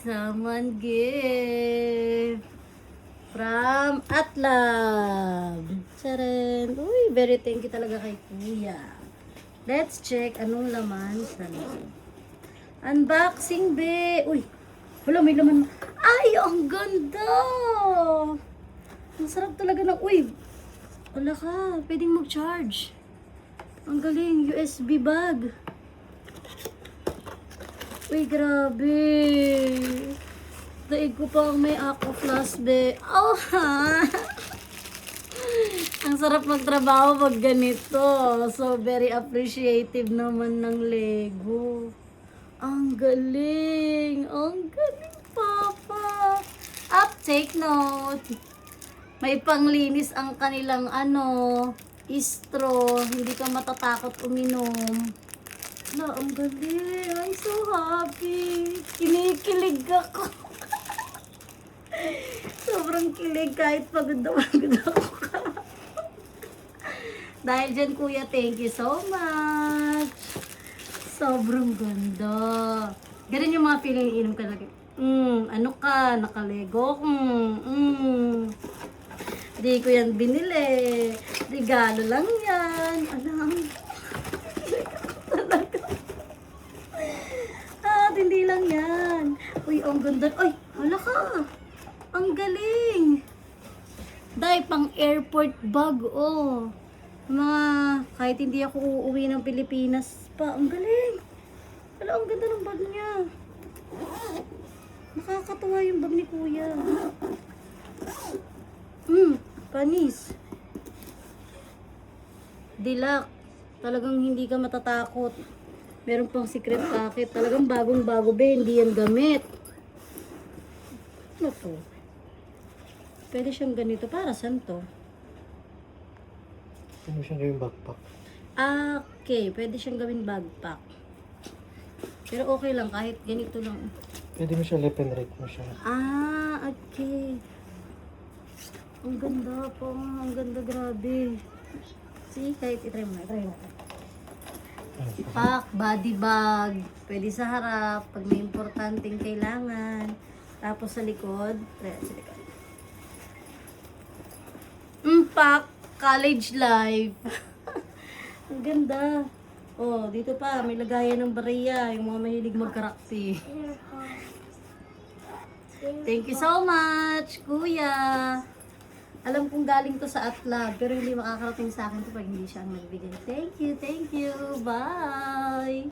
someone gift from Atlab. Charan. Uy, very thank you talaga kay Kuya. Let's check anong laman sa loob. Unboxing, be. Uy, wala, may laman. Ay, ang ganda. Ang sarap talaga ng, uy, wala ka, pwedeng mag-charge. Ang galing, USB bag. Uy, grabe. Daig ko pa ang may Aqua Plus, be. Oh, ha? Ang sarap magtrabaho pag ganito. So, very appreciative naman ng Lego. Ang galing. Ang galing, Papa. Up, take note. May panglinis ang kanilang straw. Hindi ka matatakot uminom. Na, ang galing. I'm so happy. Kinikilig ako. Sobrang kilig kahit pagod na pagod ako. Dahil dyan, Kuya, thank you so much. Sobrang ganda. Ganun yung mga feeling inom ka lagi. Ano ka? Nakalego? Di ko yan binili. Regalo lang yan. Alam. Hindi lang yan. Uy, ang ganda. Ay, hala ka. Ang galing. Dahil pang airport bag, oh. Mga, kahit hindi ako uuwi ng Pilipinas pa. Ang galing. Hala, ang ganda ng bag niya. Nakakatuwa yung bag ni Kuya. Panis. Dilak. Talagang hindi ka matatakot. Meron pang secret packet. Talagang bagong-bago, be. Hindi yan gamit. Ano to? Pwede siyang ganito. Para saan to? Ano siyang gawing backpack? Okay. Pwede siyang gawin backpack. Pero okay lang. Kahit ganito lang. Pwede mo siya left and right mo siya. Okay. Ang ganda po. Ang ganda. Grabe. See? Kahit itry mo. Itry mo. Pack, body bag, pwede sa harap, pag may importanteng kailangan. Tapos sa likod, pack, college life. Ang ganda. Oh, dito pa, may lagayan ng bariya, yung mga mahilig magkarakti. Thank you so much, Kuya. Alam kong galing to sa Atlab, pero hindi makakarating sa akin to pag hindi siya ang nagbigay. Thank you, thank you. Bye!